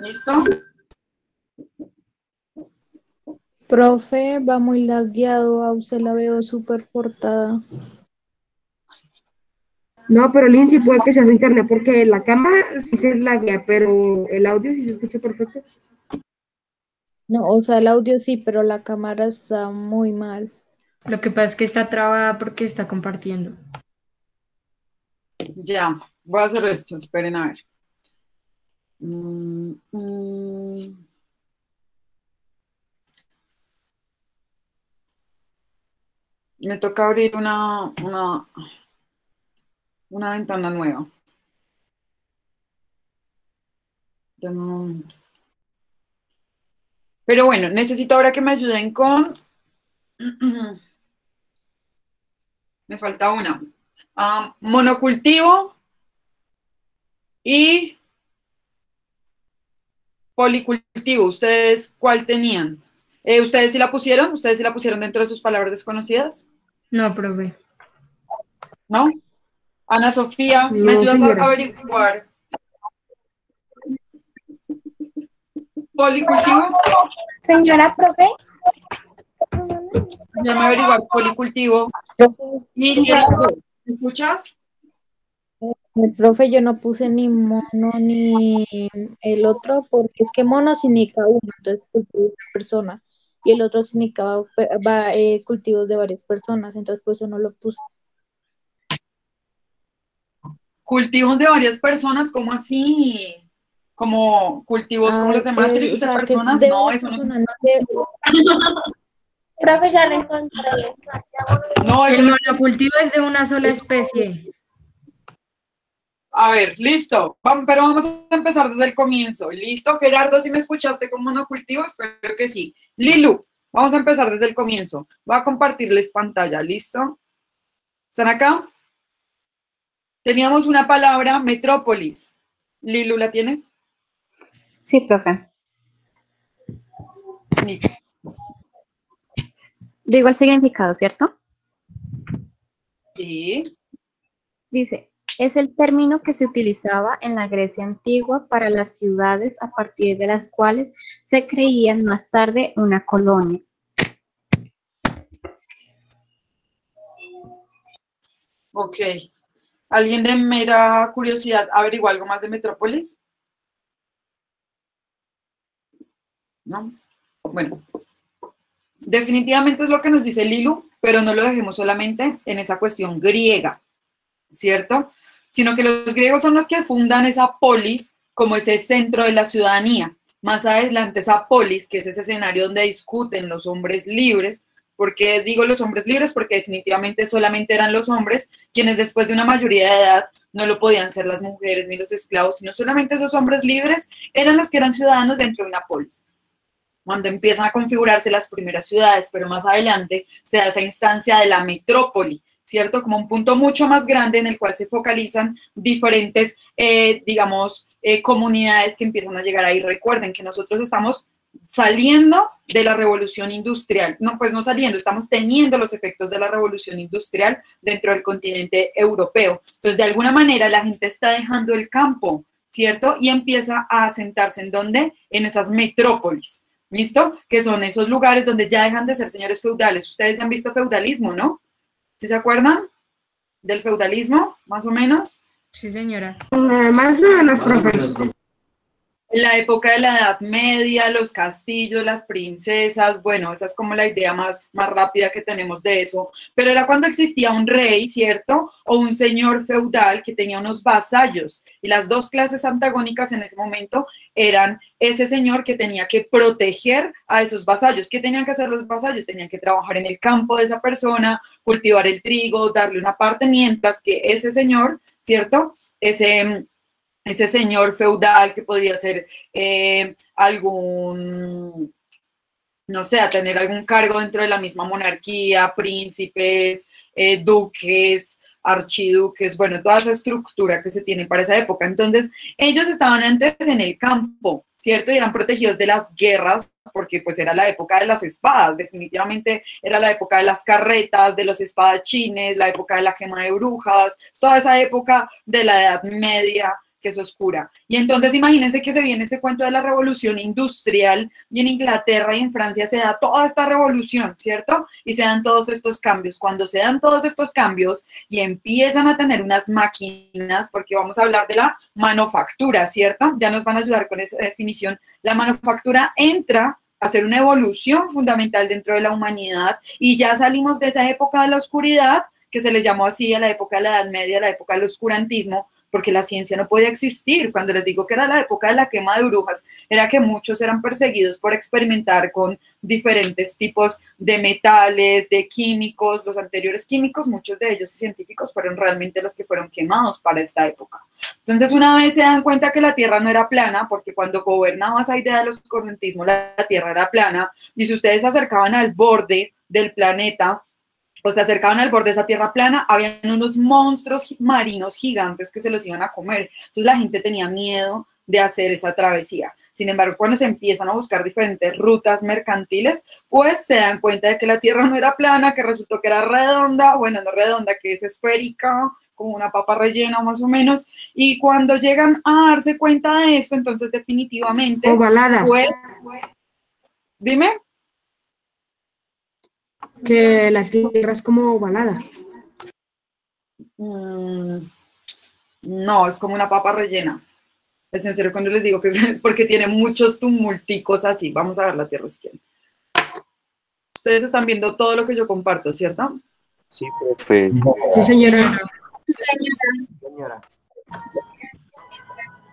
¿Listo? Profe, va muy lagueado, a usted la veo súper cortada. No, pero Lindsay puede que sea su internet porque la cámara sí se laguea, pero el audio sí se escucha perfecto. No, o sea, el audio sí, pero la cámara está muy mal. Lo que pasa es que está trabada porque está compartiendo. Ya, voy a hacer esto, esperen a ver. Mm, mm. Me toca abrir una ventana nueva. Dame un momento. Pero bueno, necesito ahora que me ayuden con... Me falta una. Monocultivo y policultivo. ¿Ustedes cuál tenían? ¿Ustedes sí la pusieron? ¿Ustedes sí la pusieron dentro de sus palabras desconocidas? No, profe. ¿No? Ana Sofía, ¿me No, ayudas a señora. averiguar? ¿Policultivo? Señora profe, Déjame averiguar policultivo. Y si ¿me escuchas? Profe, yo no puse ni mono ni el otro, porque es que mono significa uno, entonces cultivo de una persona, y el otro significa cultivos de varias personas, entonces por eso no lo puse. Cultivos de varias personas, ¿cómo así? Como cultivos como los de O Matrix de sea, que es personas, de no, una eso no, persona, no de... profe, ya lo encontré. no, eso El no. monocultivo es de una sola especie. A ver, listo, pero vamos a empezar desde el comienzo. ¿Listo, Gerardo? ¿Si me escuchaste con monocultivo? Espero que sí. Lilu, vamos a empezar desde el comienzo. Voy a compartirles pantalla, ¿listo? ¿Están acá? Teníamos una palabra, metrópolis. Lilu, ¿la tienes? Sí, profe. Listo. Digo el significado, ¿cierto? Sí. Dice, es el término que se utilizaba en la Grecia antigua para las ciudades a partir de las cuales se creían más tarde una colonia. Ok. ¿Alguien de mera curiosidad averiguó algo más de Metrópolis? ¿No? Bueno, definitivamente es lo que nos dice Lilu, pero no lo dejemos solamente en esa cuestión griega, ¿cierto? Sino que los griegos son los que fundan esa polis como ese centro de la ciudadanía. Más adelante esa polis, que es ese escenario donde discuten los hombres libres. ¿Por qué digo los hombres libres? Porque definitivamente solamente eran los hombres quienes después de una mayoría de edad no lo podían ser las mujeres ni los esclavos, sino solamente esos hombres libres eran los que eran ciudadanos dentro de una polis. Cuando empiezan a configurarse las primeras ciudades, pero más adelante se da esa instancia de la metrópoli, ¿cierto? Como un punto mucho más grande en el cual se focalizan diferentes, digamos, comunidades que empiezan a llegar ahí. Recuerden que nosotros estamos saliendo de la revolución industrial, no, pues no saliendo, estamos teniendo los efectos de la revolución industrial dentro del continente europeo. Entonces, de alguna manera, la gente está dejando el campo, ¿cierto? Y empieza a asentarse en dónde? En esas metrópolis. ¿Listo? Que son esos lugares donde ya dejan de ser señores feudales. Ustedes han visto feudalismo, ¿no? ¿Sí se acuerdan del feudalismo, más o menos? Sí, señora. Más o menos, profe. En la época de la Edad Media, los castillos, las princesas, bueno, esa es como la idea más rápida que tenemos de eso, pero era cuando existía un rey, ¿cierto? O un señor feudal que tenía unos vasallos, y las dos clases antagónicas en ese momento eran ese señor que tenía que proteger a esos vasallos. ¿Qué tenían que hacer los vasallos? Tenían que trabajar en el campo de esa persona, cultivar el trigo, darle una parte, mientras que ese señor, ¿cierto? Ese señor feudal que podía ser algún, no sé, a tener algún cargo dentro de la misma monarquía, príncipes, duques, archiduques, bueno, toda esa estructura que se tiene para esa época. Entonces, ellos estaban antes en el campo, ¿cierto? Y eran protegidos de las guerras, porque pues era la época de las espadas, definitivamente era la época de las carretas, de los espadachines, la época de la quema de brujas, toda esa época de la Edad Media, que es oscura. Y entonces imagínense que se viene ese cuento de la revolución industrial y en Inglaterra y en Francia se da toda esta revolución, ¿cierto? Y se dan todos estos cambios. Cuando se dan todos estos cambios y empiezan a tener unas máquinas, porque vamos a hablar de la manufactura, ¿cierto? Ya nos van a ayudar con esa definición. La manufactura entra a ser una evolución fundamental dentro de la humanidad y ya salimos de esa época de la oscuridad, que se les llamó así a la época de la Edad Media, la época del oscurantismo, porque la ciencia no podía existir. Cuando les digo que era la época de la quema de brujas, era que muchos eran perseguidos por experimentar con diferentes tipos de metales, de químicos. Los anteriores químicos, muchos de ellos científicos, fueron realmente los que fueron quemados para esta época. Entonces, una vez se dan cuenta que la Tierra no era plana, porque cuando gobernaba esa idea del oscurantismo, la Tierra era plana, y si ustedes se acercaban al borde del planeta, o se acercaban al borde de esa tierra plana, habían unos monstruos marinos gigantes que se los iban a comer. Entonces la gente tenía miedo de hacer esa travesía. Sin embargo, cuando se empiezan a buscar diferentes rutas mercantiles, pues se dan cuenta de que la tierra no era plana, que resultó que era redonda, bueno, no redonda, que es esférica, como una papa rellena más o menos. Y cuando llegan a darse cuenta de esto, entonces definitivamente... Ovalada. Pues, dime. Que la tierra es como ovalada. No, es como una papa rellena. Es en serio cuando les digo que es porque tiene muchos tumulticos así. Vamos a ver la tierra izquierda. Ustedes están viendo todo lo que yo comparto, ¿cierto? Sí, profe. Sí, señora. Señora.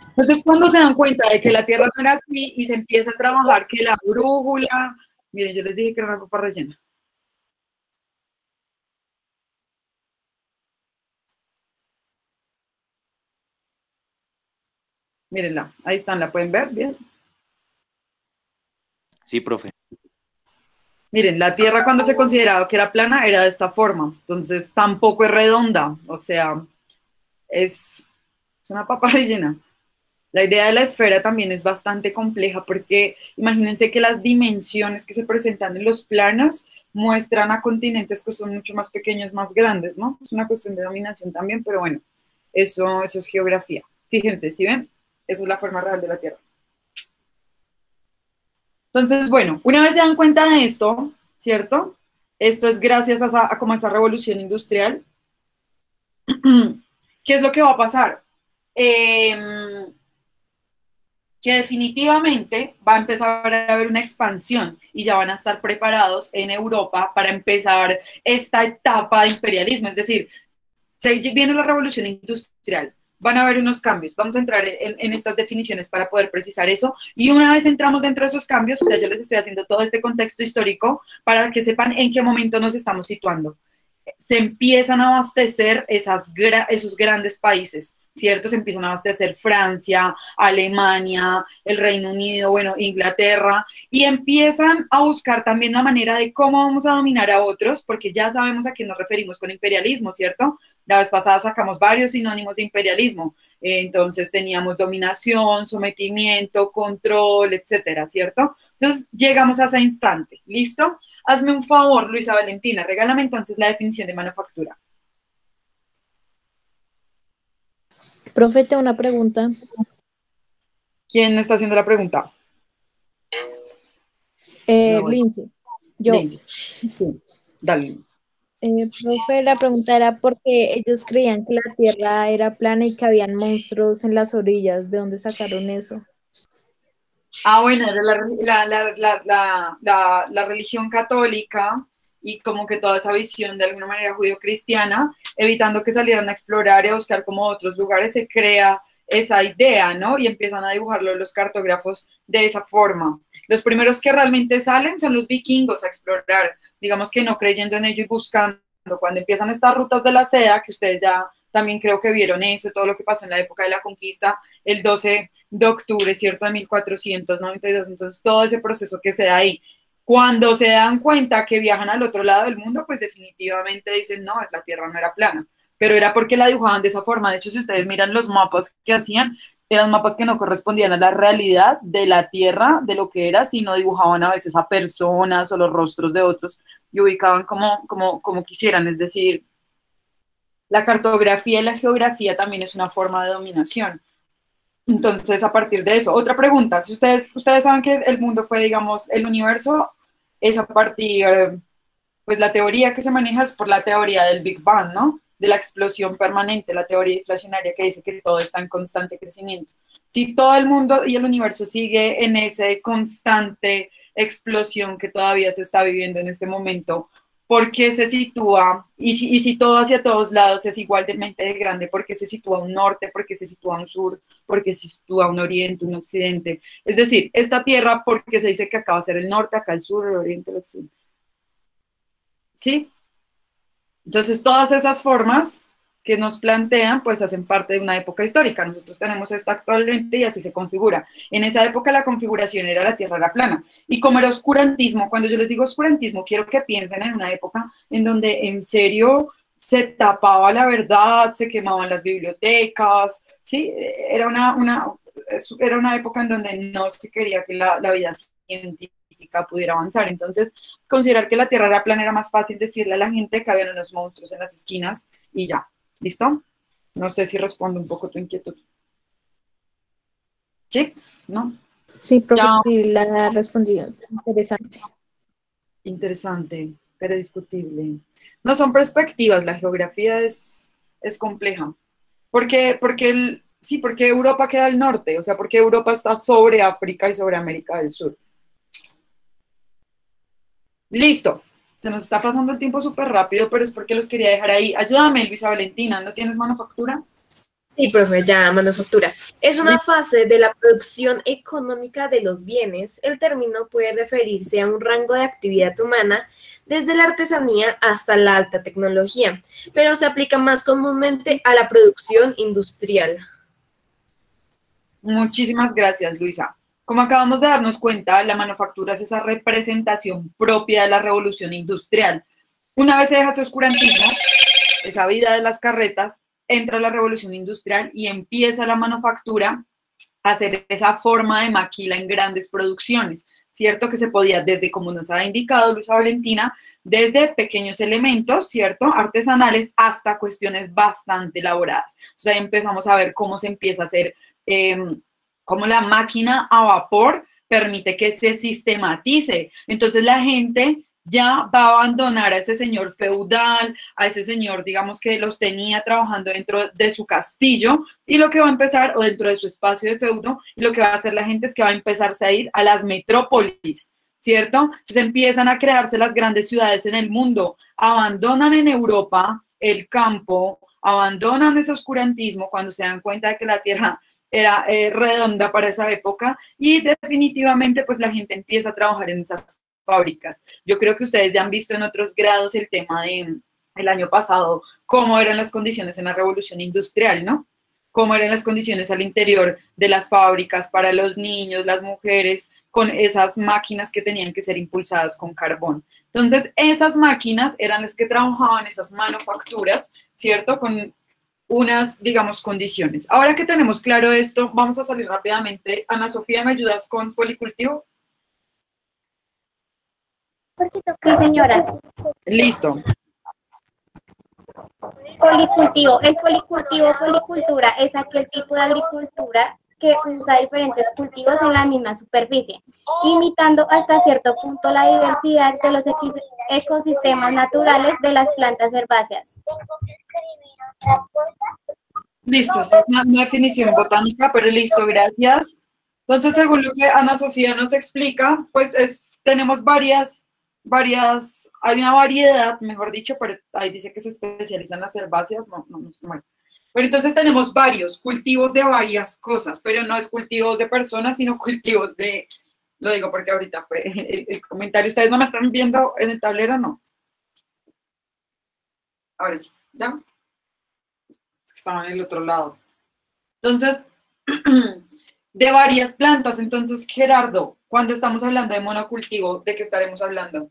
Entonces, cuando se dan cuenta de que la tierra no era así y se empieza a trabajar que la brújula... Miren, yo les dije que era una papa rellena. Mírenla, ahí están, ¿la pueden ver? Bien. Sí, profe. Miren, la Tierra cuando se consideraba que era plana era de esta forma, entonces tampoco es redonda, o sea, es una papa rellena. La idea de la esfera también es bastante compleja porque imagínense que las dimensiones que se presentan en los planos muestran a continentes que son mucho más pequeños, más grandes, ¿no? Es una cuestión de dominación también, pero bueno, eso es geografía. Fíjense, ¿sí ven? Esa es la forma real de la Tierra. Entonces, bueno, una vez se dan cuenta de esto, ¿cierto? Esto es gracias a como esa revolución industrial. ¿Qué es lo que va a pasar? Que definitivamente va a empezar a haber una expansión y ya van a estar preparados en Europa para empezar esta etapa de imperialismo. Es decir, se viene la revolución industrial. Van a haber unos cambios, vamos a entrar en estas definiciones para poder precisar eso, y una vez entramos dentro de esos cambios, o sea, yo les estoy haciendo todo este contexto histórico para que sepan en qué momento nos estamos situando. Se empiezan a abastecer esos grandes países, ¿cierto? Se empiezan a abastecer Francia, Alemania, el Reino Unido, bueno, Inglaterra, y empiezan a buscar también la manera de cómo vamos a dominar a otros, porque ya sabemos a qué nos referimos con imperialismo, ¿cierto? La vez pasada sacamos varios sinónimos de imperialismo, entonces teníamos dominación, sometimiento, control, etcétera, ¿cierto? Entonces llegamos a ese instante, ¿listo? Hazme un favor, Luisa Valentina, regálame entonces la definición de manufactura. Profe, tengo una pregunta. ¿Quién está haciendo la pregunta? Lindsay. Yo. Lindsay. Sí. Dale. Profe, la pregunta era porque ellos creían que la Tierra era plana y que habían monstruos en las orillas. ¿De dónde sacaron eso? Ah, bueno, la religión católica y como que toda esa visión de alguna manera judío-cristiana, evitando que salieran a explorar y a buscar como otros lugares, se crea esa idea, ¿no? Y empiezan a dibujarlo los cartógrafos de esa forma. Los primeros que realmente salen son los vikingos a explorar, digamos que no creyendo en ello y buscando. Cuando empiezan estas rutas de la seda, que ustedes ya también creo que vieron eso, todo lo que pasó en la época de la conquista, el 12 de octubre, ¿cierto?, de 1492, entonces todo ese proceso que se da ahí. Cuando se dan cuenta que viajan al otro lado del mundo, pues definitivamente dicen, no, la Tierra no era plana, pero era porque la dibujaban de esa forma. De hecho, si ustedes miran los mapas que hacían, eran mapas que no correspondían a la realidad de la Tierra, de lo que era, sino dibujaban a veces a personas o los rostros de otros y ubicaban como quisieran, es decir, la cartografía y la geografía también es una forma de dominación. Entonces, a partir de eso, otra pregunta. Si ustedes saben que el mundo fue, digamos, el universo es a partir, pues la teoría que se maneja es por la teoría del Big Bang, ¿no? De la explosión permanente, la teoría inflacionaria que dice que todo está en constante crecimiento. Si todo el mundo y el universo sigue en esa constante explosión que todavía se está viviendo en este momento, ¿por qué se sitúa? Y si todo hacia todos lados es igualmente grande, ¿por qué se sitúa un norte? ¿Por qué se sitúa un sur? ¿Por qué se sitúa un oriente, un occidente? Es decir, esta tierra, ¿por qué se dice que acá va a ser el norte, acá el sur, el oriente, el occidente? ¿Sí? Entonces, todas esas formas que nos plantean, pues hacen parte de una época histórica. Nosotros tenemos esta actualmente y así se configura. En esa época la configuración era la Tierra era plana. Y como era oscurantismo, cuando yo les digo oscurantismo, quiero que piensen en una época en donde en serio se tapaba la verdad, se quemaban las bibliotecas, ¿sí? Era una época en donde no se quería que la vida científica pudiera avanzar. Entonces, considerar que la Tierra era plana era más fácil decirle a la gente que había unos monstruos en las esquinas y ya. ¿Listo? No sé si respondo un poco tu inquietud. ¿Sí? ¿No? Sí, profe, Ya. sí, la respondí. Interesante. Interesante, pero discutible. No son perspectivas, la geografía es compleja. Porque Europa queda al norte, o sea, porque Europa está sobre África y sobre América del Sur. Listo. Se nos está pasando el tiempo súper rápido, pero es porque los quería dejar ahí. Ayúdame, Luisa Valentina, ¿no tienes manufactura? Sí, profe, ya manufactura. Es una fase de la producción económica de los bienes. El término puede referirse a un rango de actividad humana desde la artesanía hasta la alta tecnología, pero se aplica más comúnmente a la producción industrial. Muchísimas gracias, Luisa. Como acabamos de darnos cuenta, la manufactura es esa representación propia de la revolución industrial. Una vez se deja ese oscurantismo, esa vida de las carretas, entra la revolución industrial y empieza la manufactura a hacer esa forma de maquila en grandes producciones, ¿cierto? Que se podía desde, como nos ha indicado Luisa Valentina, desde pequeños elementos, ¿cierto? Artesanales hasta cuestiones bastante elaboradas. O sea, empezamos a ver cómo se empieza a hacer, cómo la máquina a vapor permite que se sistematice. Entonces la gente ya va a abandonar a ese señor feudal, a ese señor, digamos, que los tenía trabajando dentro de su castillo, y lo que va a empezar, o dentro de su espacio de feudo, y lo que va a hacer la gente es que va a empezarse a ir a las metrópolis, ¿cierto? Entonces empiezan a crearse las grandes ciudades en el mundo, abandonan en Europa el campo, abandonan ese oscurantismo cuando se dan cuenta de que la tierra era redonda para esa época, y definitivamente pues la gente empieza a trabajar en esas fábricas. Yo creo que ustedes ya han visto en otros grados el tema de el año pasado, cómo eran las condiciones en la revolución industrial, ¿no? Cómo eran las condiciones al interior de las fábricas para los niños, las mujeres, con esas máquinas que tenían que ser impulsadas con carbón. Entonces, esas máquinas eran las que trabajaban esas manufacturas, ¿cierto? Con unas, digamos, condiciones. Ahora que tenemos claro esto, vamos a salir rápidamente. Ana Sofía, ¿me ayudas con policultivo? Sí, señora. Listo. Policultivo. El policultivo, policultura, es aquel tipo de agricultura que usa diferentes cultivos en la misma superficie, imitando hasta cierto punto la diversidad de los ecosistemas naturales de las plantas herbáceas. Listo, es una definición botánica, pero listo, gracias. Entonces, según lo que Ana Sofía nos explica, pues tenemos hay una variedad, mejor dicho, pero ahí dice que se especializan las herbáceas, no, bueno. Pero entonces tenemos varios cultivos de varias cosas, pero no es cultivos de personas, sino cultivos de, lo digo porque ahorita fue el comentario. ¿Ustedes no me están viendo en el tablero? No. Ahora sí, ¿ya? Es que estaban en el otro lado. Entonces, de varias plantas. Entonces, Gerardo, cuando estamos hablando de monocultivo, ¿de qué estaremos hablando?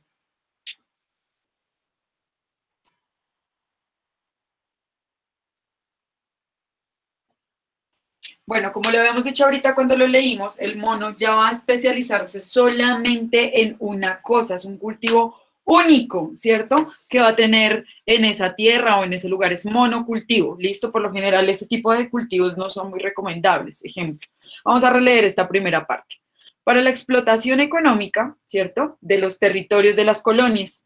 Bueno, como lo habíamos dicho ahorita cuando lo leímos, el mono ya va a especializarse solamente en una cosa, es un cultivo único, ¿cierto?, que va a tener en esa tierra o en ese lugar, es monocultivo, ¿listo? Por lo general, ese tipo de cultivos no son muy recomendables, ejemplo. Vamos a releer esta primera parte. Para la explotación económica, ¿cierto?, de los territorios de las colonias.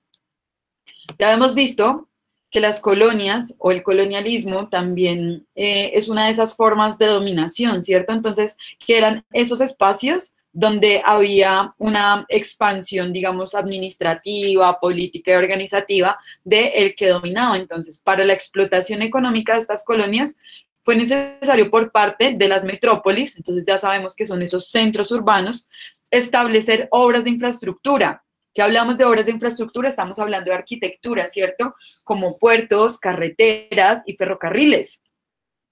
Ya hemos visto que las colonias o el colonialismo también es una de esas formas de dominación, ¿cierto? Entonces, que eran esos espacios donde había una expansión, digamos, administrativa, política y organizativa del que dominaba. Entonces, para la explotación económica de estas colonias, fue necesario por parte de las metrópolis, entonces ya sabemos que son esos centros urbanos, establecer obras de infraestructura. Que hablamos de obras de infraestructura, estamos hablando de arquitectura, ¿cierto? Como puertos, carreteras y ferrocarriles,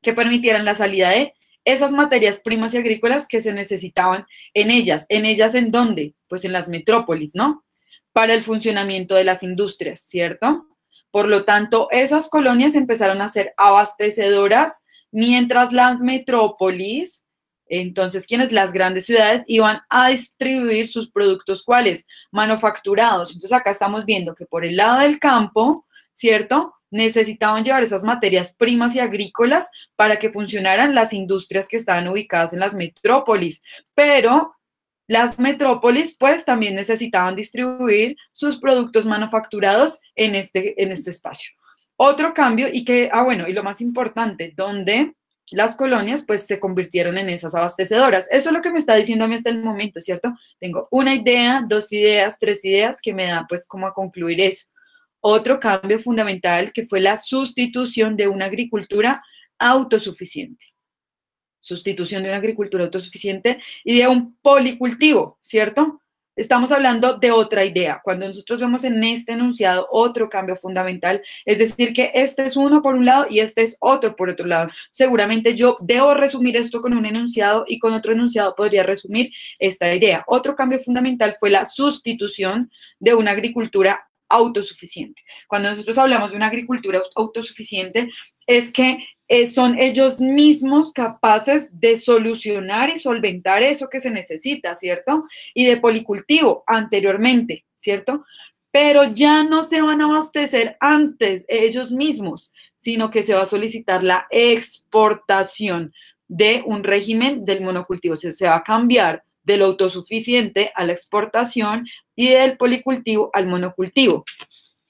que permitieran la salida de esas materias primas y agrícolas que se necesitaban en ellas. ¿En ellas en dónde? Pues en las metrópolis, ¿no? Para el funcionamiento de las industrias, ¿cierto? Por lo tanto, esas colonias empezaron a ser abastecedoras, mientras las metrópolis, entonces, ¿quiénes? Las grandes ciudades iban a distribuir sus productos, ¿cuáles? Manufacturados. Entonces, acá estamos viendo que por el lado del campo, ¿cierto?, necesitaban llevar esas materias primas y agrícolas para que funcionaran las industrias que estaban ubicadas en las metrópolis. Pero las metrópolis, pues, también necesitaban distribuir sus productos manufacturados en este espacio. Otro cambio, y que, bueno, y lo más importante, donde las colonias, pues, se convirtieron en esas abastecedoras. Eso es lo que me está diciendo a mí hasta el momento, ¿cierto? Tengo una idea, 2 ideas, 3 ideas que me da, pues, como a concluir eso. Otro cambio fundamental que fue la sustitución de una agricultura autosuficiente. Sustitución de una agricultura autosuficiente y de un policultivo, ¿cierto? Estamos hablando de otra idea. Cuando nosotros vemos en este enunciado otro cambio fundamental, es decir, que este es uno por un lado y este es otro por otro lado. Seguramente yo debo resumir esto con un enunciado y con otro enunciado podría resumir esta idea. Otro cambio fundamental fue la sustitución de una agricultura autosuficiente. Cuando nosotros hablamos de una agricultura autosuficiente, es que son ellos mismos capaces de solucionar y solventar eso que se necesita, ¿cierto? Y de policultivo anteriormente, ¿cierto? Pero ya no se van a abastecer antes ellos mismos, sino que se va a solicitar la exportación de un régimen del monocultivo. O sea, se va a cambiar del autosuficiente a la exportación y del policultivo al monocultivo.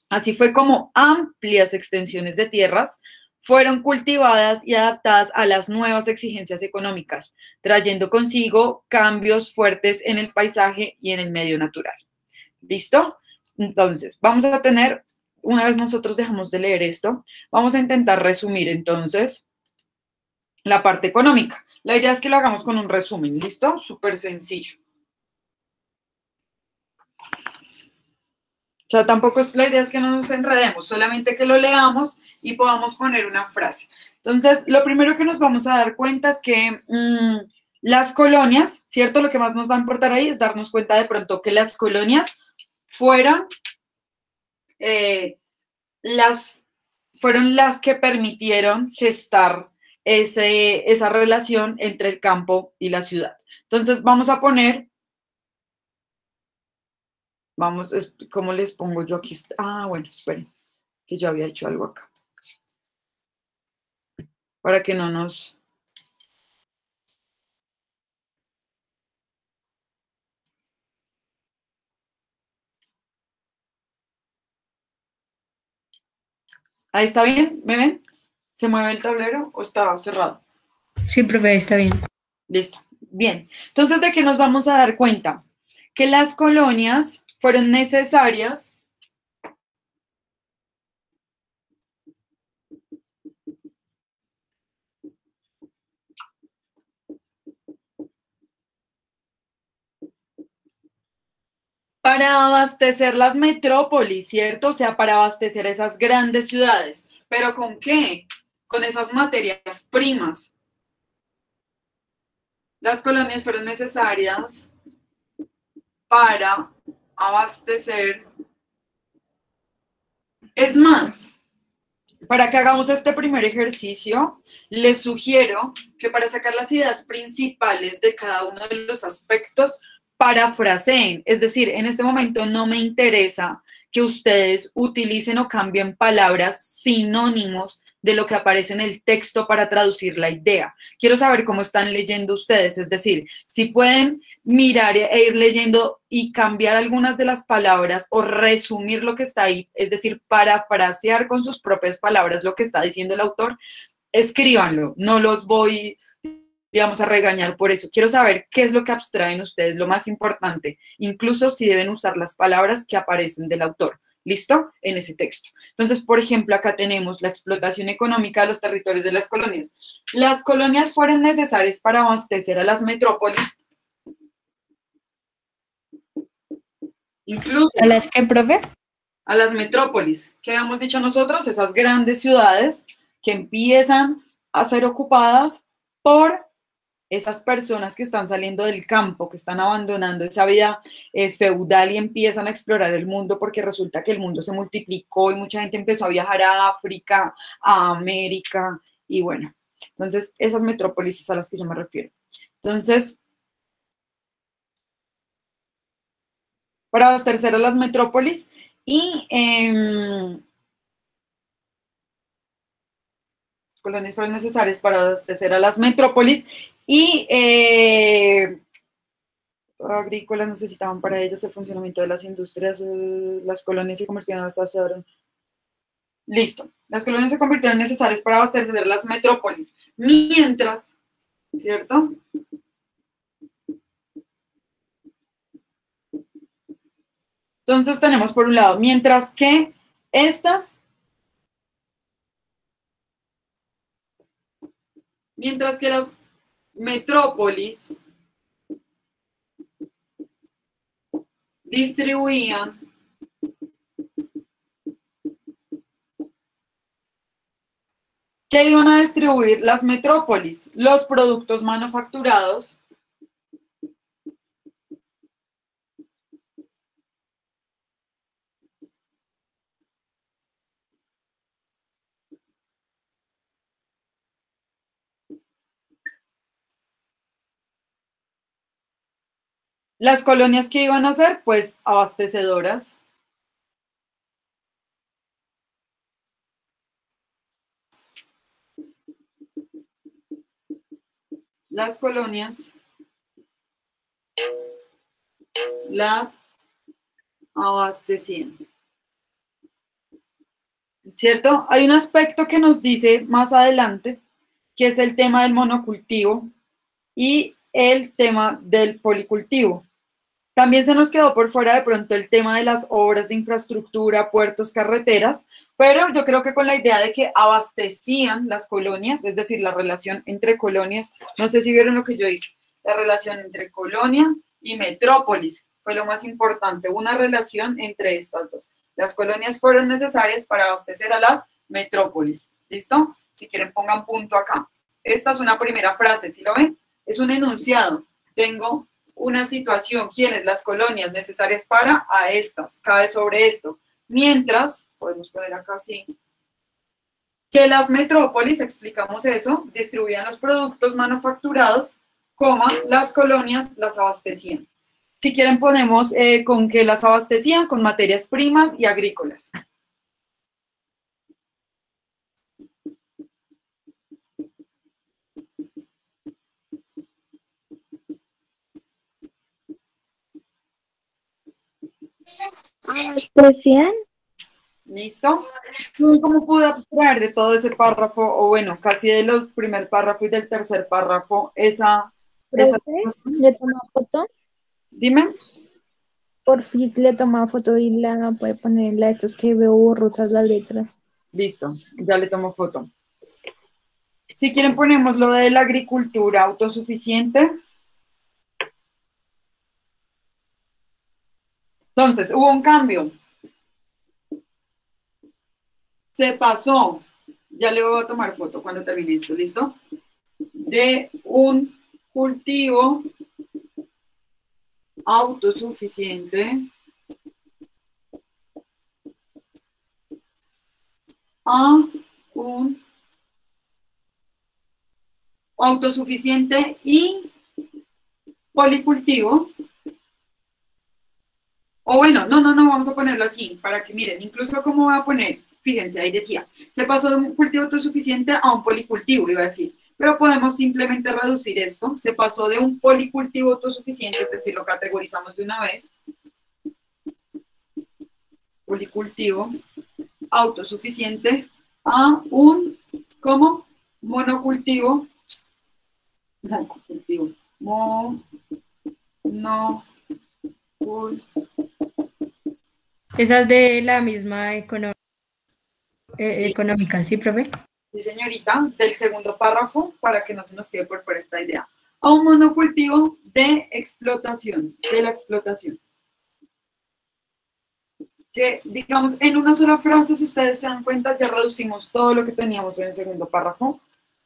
Así fue como amplias extensiones de tierras fueron cultivadas y adaptadas a las nuevas exigencias económicas, trayendo consigo cambios fuertes en el paisaje y en el medio natural. ¿Listo? Entonces, vamos a tener, una vez nosotros dejamos de leer esto, vamos a intentar resumir entonces la parte económica. La idea es que lo hagamos con un resumen, ¿listo? Súper sencillo. O sea, tampoco es, la idea es que no nos enredemos, solamente que lo leamos y podamos poner una frase. Entonces, lo primero que nos vamos a dar cuenta es que las colonias, ¿cierto? Lo que más nos va a importar ahí es darnos cuenta de pronto que las colonias fueron las que permitieron gestar esa relación entre el campo y la ciudad. Entonces, vamos a poner... ¿cómo les pongo yo aquí? Bueno, esperen, que yo había hecho algo acá. Para que no nos... Ahí está bien, ¿me ven? ¿Se mueve el tablero o está cerrado? Sí, profe, está bien. Listo, bien. Entonces, ¿de qué nos vamos a dar cuenta? Que las colonias fueron necesarias para abastecer las metrópolis, ¿cierto? O sea, para abastecer esas grandes ciudades. ¿Pero con qué? Con esas materias primas. Las colonias fueron necesarias para abastecer. Es más, para que hagamos este primer ejercicio, les sugiero que para sacar las ideas principales de cada uno de los aspectos, parafraseen. Es decir, en este momento no me interesa que ustedes utilicen o cambien palabras sinónimos de lo que aparece en el texto para traducir la idea. Quiero saber cómo están leyendo ustedes, es decir, si pueden mirar e ir leyendo y cambiar algunas de las palabras o resumir lo que está ahí, es decir, parafrasear con sus propias palabras lo que está diciendo el autor, escríbanlo, no los voy, digamos, a regañar por eso. Quiero saber qué es lo que abstraen ustedes, lo más importante, incluso si deben usar las palabras que aparecen del autor. ¿Listo? En ese texto. Entonces, por ejemplo, acá tenemos la explotación económica de los territorios de las colonias. Las colonias fueron necesarias para abastecer a las metrópolis. Incluso ¿A las que, profe? a las metrópolis. ¿Qué habíamos dicho nosotros? Esas grandes ciudades que empiezan a ser ocupadas por esas personas que están saliendo del campo, que están abandonando esa vida feudal y empiezan a explorar el mundo porque resulta que el mundo se multiplicó y mucha gente empezó a viajar a África, a América y bueno, entonces esas metrópolis es a las que yo me refiero. Entonces, para abastecer a las metrópolis y colonias fueron necesarias para abastecer a las metrópolis y agrícolas necesitaban para ellas el funcionamiento de las industrias, las colonias se convirtieron en estas. Listo, las colonias se convirtieron necesarias para abastecer a las metrópolis, mientras, ¿cierto? Entonces tenemos por un lado, mientras que las metrópolis distribuían ¿qué iban a distribuir las metrópolis? Los productos manufacturados las colonias que iban a ser, pues, abastecedoras. Las colonias las abastecían. ¿Cierto? Hay un aspecto que nos dice más adelante, que es el tema del monocultivo y el tema del policultivo. También se nos quedó por fuera de pronto el tema de las obras de infraestructura, puertos, carreteras, pero yo creo que con la idea de que abastecían las colonias, es decir, la relación entre colonias, no sé si vieron lo que yo hice, la relación entre colonia y metrópolis fue lo más importante, una relación entre estas dos. Las colonias fueron necesarias para abastecer a las metrópolis. ¿Listo? Si quieren pongan punto acá. Esta es una primera frase, ¿sí lo ven? Es un enunciado. Tengo una situación, ¿quiénes? Las colonias necesarias para a estas, cae sobre esto. Mientras, podemos poner acá así, que las metrópolis, explicamos eso, distribuían los productos manufacturados, coma, las colonias las abastecían. Si quieren ponemos con que las abastecían con materias primas y agrícolas. ¿Abastecían? ¿Listo? ¿Y cómo pude abstraer de todo ese párrafo, o bueno, casi de los primer párrafo y del tercer párrafo, esa ¿Le toma foto? Dime. Por fin le toma foto y la puede poner en la estas que veo borrosas las letras. Listo, ya le tomo foto. Si quieren ponemos lo de la agricultura autosuficiente. Entonces, hubo un cambio. Se pasó, ya le voy a tomar foto cuando termine esto, ¿listo? De un cultivo autosuficiente a un autosuficiente y policultivo O bueno, no, vamos a ponerlo así, para que miren, incluso cómo voy a poner, fíjense, ahí decía, se pasó de un cultivo autosuficiente a un policultivo, iba a decir, pero podemos simplemente reducir esto, se pasó de un policultivo autosuficiente, es decir, lo categorizamos de una vez, policultivo autosuficiente, a un, ¿cómo? Monocultivo, Esa es de la misma Sí. económica, ¿sí, profe? Sí, señorita, del segundo párrafo, para que no se nos quede por fuera esta idea. A un monocultivo de explotación, de la explotación. Que, digamos, en una sola frase, si ustedes se dan cuenta, ya reducimos todo lo que teníamos en el segundo párrafo.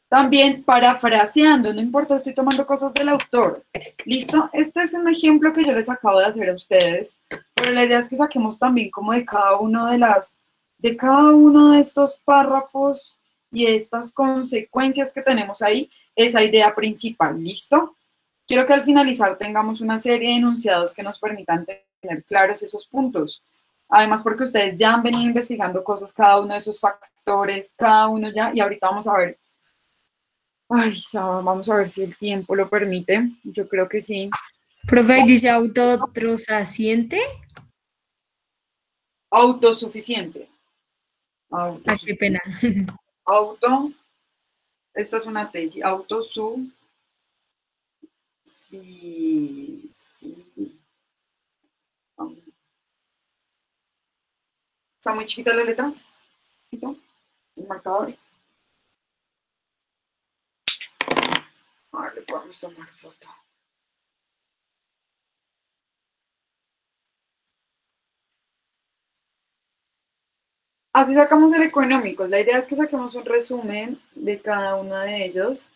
También parafraseando, no importa, estoy tomando cosas del autor. ¿Listo? Este es un ejemplo que yo les acabo de hacer a ustedes, pero la idea es que saquemos también como de cada uno de estos párrafos y estas consecuencias que tenemos ahí, esa idea principal. ¿Listo? Quiero que al finalizar tengamos una serie de enunciados que nos permitan tener claros esos puntos. Además, porque ustedes ya han venido investigando cosas, cada uno de esos factores, cada uno ya, y ahorita vamos a ver. Ay, vamos a ver si el tiempo lo permite. Yo creo que sí. Profe, dice autotrosaciente. Autosuficiente. Ay, qué pena. Esta es una tesis. Está muy chiquita la letra. El marcador. A ver, le podemos tomar foto. Así sacamos el económico. La idea es que saquemos un resumen de cada uno de ellos.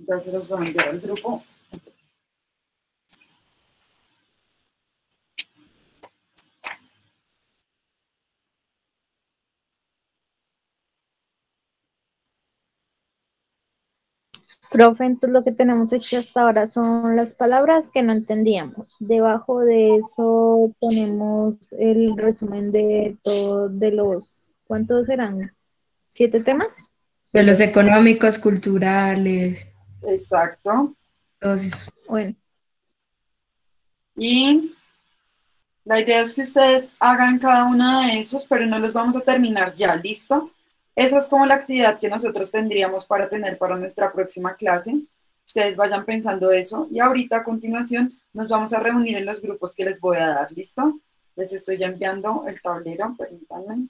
Ya se los voy a enviar al grupo. Profe, entonces lo que tenemos hecho hasta ahora son las palabras que no entendíamos. Debajo de eso ponemos el resumen de todos de los, ¿cuántos eran? ¿7 temas? De los económicos, culturales, Exacto. todos esos. Bueno, Y la idea es que ustedes hagan cada uno de esos, pero no los vamos a terminar ya, ¿listo? Esa es como la actividad que nosotros tendríamos para tener para nuestra próxima clase. Ustedes vayan pensando eso. Y ahorita a continuación nos vamos a reunir en los grupos que les voy a dar, ¿listo? Les estoy ya enviando el tablero, permítanme.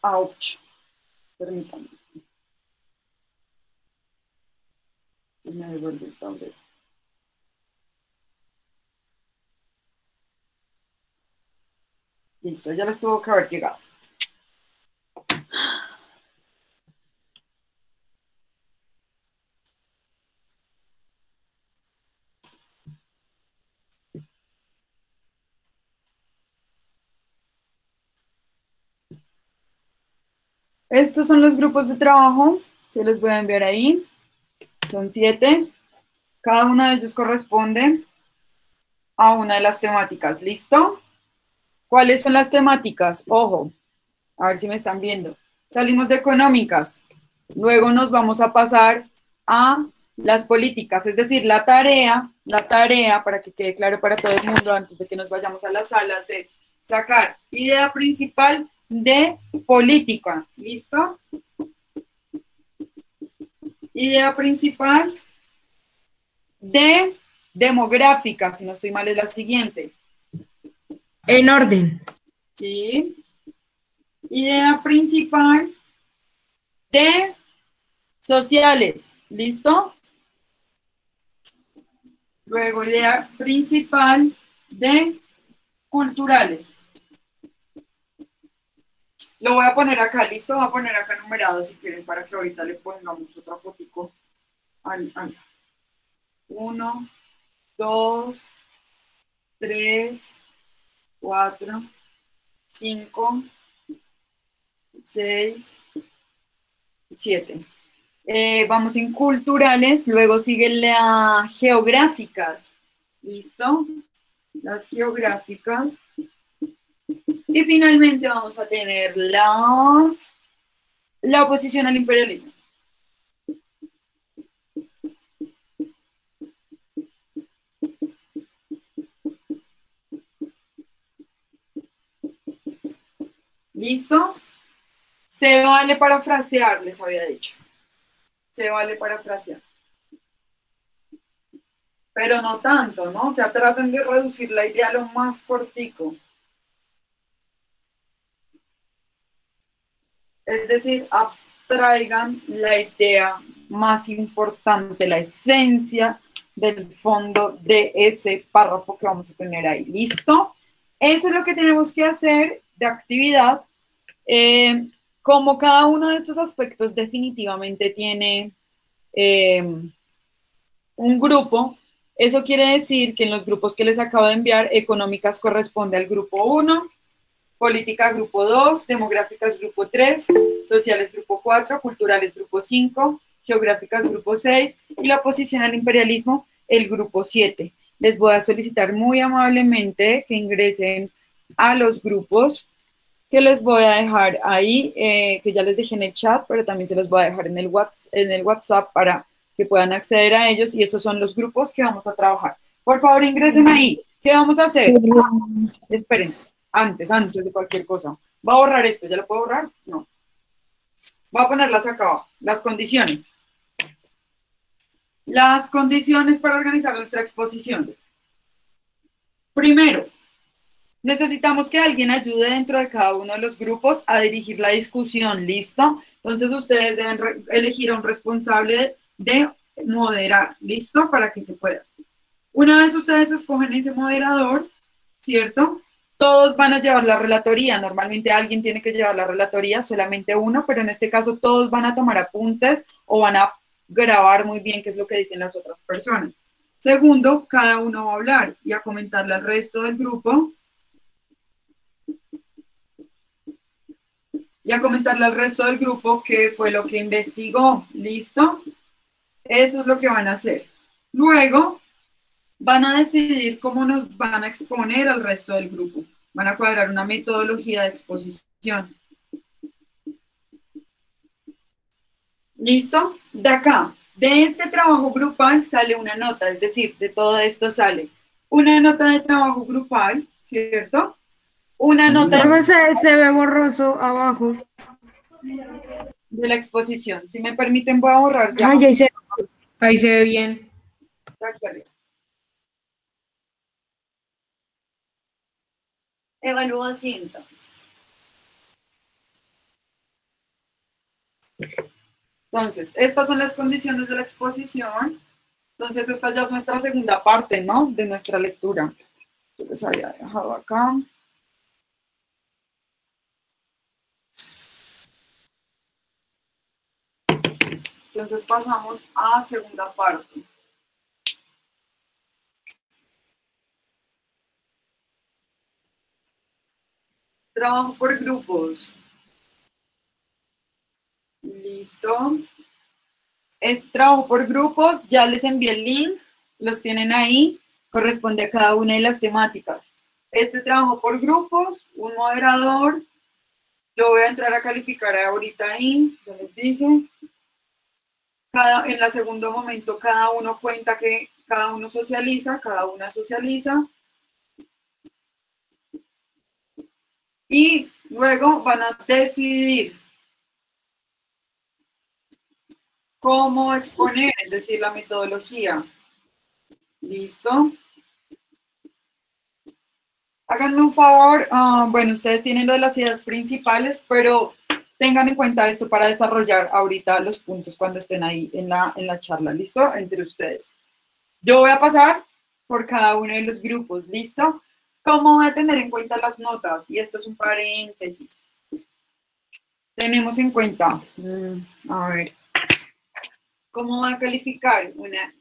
Ouch. Permítanme. Se me devuelve el tablero. Listo, ya les tuvo que haber llegado. Estos son los grupos de trabajo. Se los voy a enviar ahí. Son 7. Cada uno de ellos corresponde a una de las temáticas. ¿Listo? ¿Cuáles son las temáticas? Ojo, a ver si me están viendo. Salimos de económicas. Luego nos vamos a pasar a las políticas. Es decir, la tarea, para que quede claro para todo el mundo antes de que nos vayamos a las salas, es sacar idea principal de política. ¿Listo? Idea principal de demográfica, si no estoy mal, es la siguiente. En orden. ¿Sí? Idea principal de sociales. ¿Listo? Luego, idea principal de culturales. Lo voy a poner acá, listo, voy a poner acá numerado si quieren para que ahorita le pongamos otra fotico. 1, 2, 3, 4, 5, 6, 7. Vamos en culturales, luego siguen las geográficas, ¿listo? Las geográficas. Y finalmente vamos a tener la oposición al imperialismo. ¿Listo? Se vale parafrasear, les había dicho. Se vale parafrasear. Pero no tanto, ¿no? O sea, traten de reducir la idea lo más cortico. Es decir, abstraigan la idea más importante, la esencia del fondo de ese párrafo que vamos a tener ahí. ¿Listo? Eso es lo que tenemos que hacer de actividad. Como cada uno de estos aspectos definitivamente tiene un grupo, eso quiere decir que en los grupos que les acabo de enviar, económicas corresponde al grupo 1, política grupo 2, demográficas grupo 3, sociales grupo 4, culturales grupo 5, geográficas grupo 6 y la oposición al imperialismo el grupo 7. Les voy a solicitar muy amablemente que ingresen a los grupos que les voy a dejar ahí, que ya les dejé en el chat, pero también se los voy a dejar en el WhatsApp para que puedan acceder a ellos, y estos son los grupos que vamos a trabajar. Por favor, ingresen ahí. ¿Qué vamos a hacer? Esperen, antes de cualquier cosa. ¿Va a borrar esto? ¿Ya lo puedo borrar? No. Voy a ponerlas acá abajo. Las condiciones. Las condiciones para organizar nuestra exposición. Primero, necesitamos que alguien ayude dentro de cada uno de los grupos a dirigir la discusión, ¿listo? Entonces ustedes deben elegir a un responsable de moderar, ¿listo? Para que se pueda. Una vez ustedes escogen ese moderador, ¿cierto? Todos van a llevar la relatoría. Normalmente alguien tiene que llevar la relatoría, solamente uno, pero en este caso todos van a tomar apuntes o van a grabar muy bien qué es lo que dicen las otras personas. Segundo, cada uno va a hablar y a comentarle al resto del grupo. Y a comentarle al resto del grupo qué fue lo que investigó. ¿Listo? Eso es lo que van a hacer. Luego, van a decidir cómo nos van a exponer al resto del grupo. Van a cuadrar una metodología de exposición. ¿Listo? De acá, de este trabajo grupal sale una nota, es decir, de todo esto sale una nota de trabajo grupal, ¿cierto? Una nota se ve borroso abajo. de la exposición. Si me permiten, voy a borrar ya. Ahí se ve bien. Aquí arriba. Evalúo así entonces. Entonces, estas son las condiciones de la exposición. Entonces, esta ya es nuestra segunda parte, ¿no? De nuestra lectura. Yo les había dejado acá. Entonces, pasamos a segunda parte. Trabajo por grupos. Listo. Este trabajo por grupos, ya les envié el link, los tienen ahí, corresponde a cada una de las temáticas. Este trabajo por grupos, un moderador, yo voy a entrar a calificar ahorita ahí, ya les dije. En el segundo momento, cada uno cuenta que cada uno socializa, cada una socializa. Y luego van a decidir cómo exponer, es decir, la metodología. ¿Listo? Háganme un favor, bueno, ustedes tienen lo de las ideas principales, pero tengan en cuenta esto para desarrollar ahorita los puntos cuando estén ahí en la charla, ¿listo? Entre ustedes. Yo voy a pasar por cada uno de los grupos, ¿listo? ¿Cómo va a tener en cuenta las notas? Y esto es un paréntesis. Tenemos en cuenta, a ver, ¿cómo va a calificar una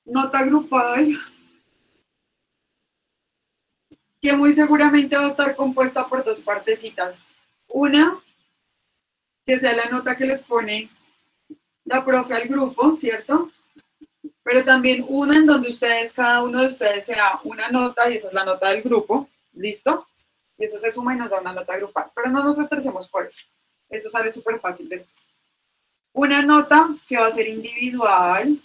nota grupal? Que muy seguramente va a estar compuesta por dos partecitas. Una, que sea la nota que les pone la profe al grupo, ¿cierto? Pero también una en donde ustedes, cada uno de ustedes sea una nota y esa es la nota del grupo, ¿listo? Y eso se suma y nos da una nota grupal. Pero no nos estresemos por eso. Eso sale súper fácil después. Una nota que va a ser individual,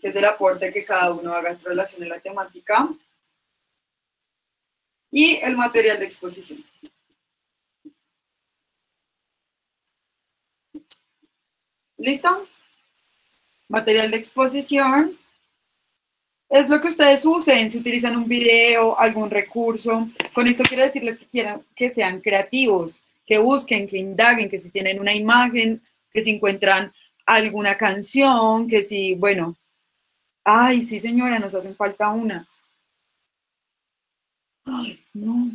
que es el aporte que cada uno haga en relación a la temática. Y el material de exposición. ¿Listo? Material de exposición es lo que ustedes usen, si utilizan un video, algún recurso. Con esto quiero decirles que quiero que sean creativos, que busquen, que indaguen, que si tienen una imagen, que si encuentran alguna canción, que si, bueno, ay, sí señora, nos hacen falta unas. Ay, no.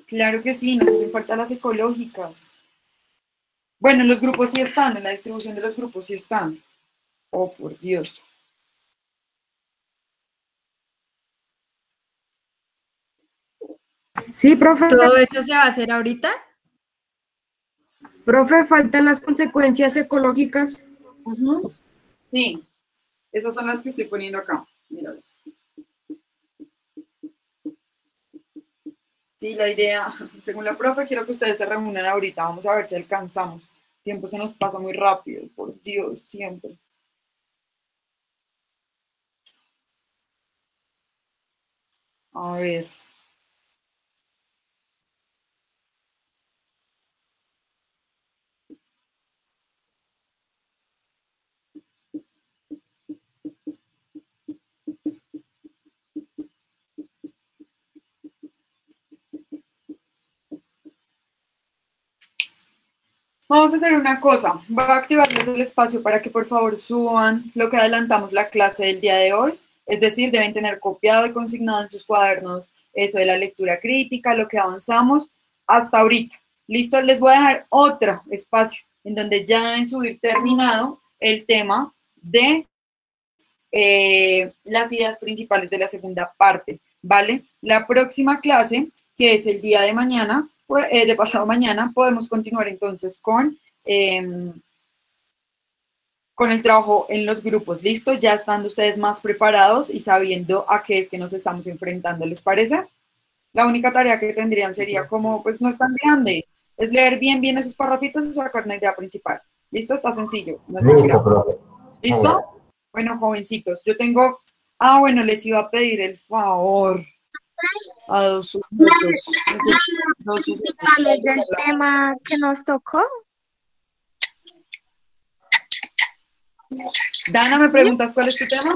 Claro que sí, nos hacen falta las ecológicas. Bueno, en los grupos sí están, en la distribución de los grupos sí están. Oh, por Dios. Sí, profe. ¿Todo eso se va a hacer ahorita? Profe, faltan las consecuencias ecológicas. Sí, esas son las que estoy poniendo acá. Míralo. Sí, la idea, según la profe, quiero que ustedes se reúnan ahorita. Vamos a ver si alcanzamos. El tiempo se nos pasa muy rápido, por Dios, siempre. A ver. Vamos a hacer una cosa. Voy a activarles el espacio para que por favor suban lo que adelantamos la clase del día de hoy. Es decir, deben tener copiado y consignado en sus cuadernos eso de la lectura crítica, lo que avanzamos hasta ahorita. Listo, les voy a dejar otro espacio en donde ya deben subir terminado el tema de las ideas principales de la segunda parte, ¿vale? La próxima clase, que es el día de mañana, de pasado mañana, podemos continuar entonces con el trabajo en los grupos. ¿Listo? Ya estando ustedes más preparados y sabiendo a qué es que nos estamos enfrentando, ¿les parece? La única tarea que tendrían sería como, pues no es tan grande, es leer bien esos parrafitos y sacar una idea principal. ¿Listo? Está sencillo. No es Listo, profe. ¿Listo? Bueno, jovencitos, yo tengo... Ah, bueno, les iba a pedir el favor a dos sujetos. Del tema que nos tocó. Dana, ¿me preguntas cuál es tu tema?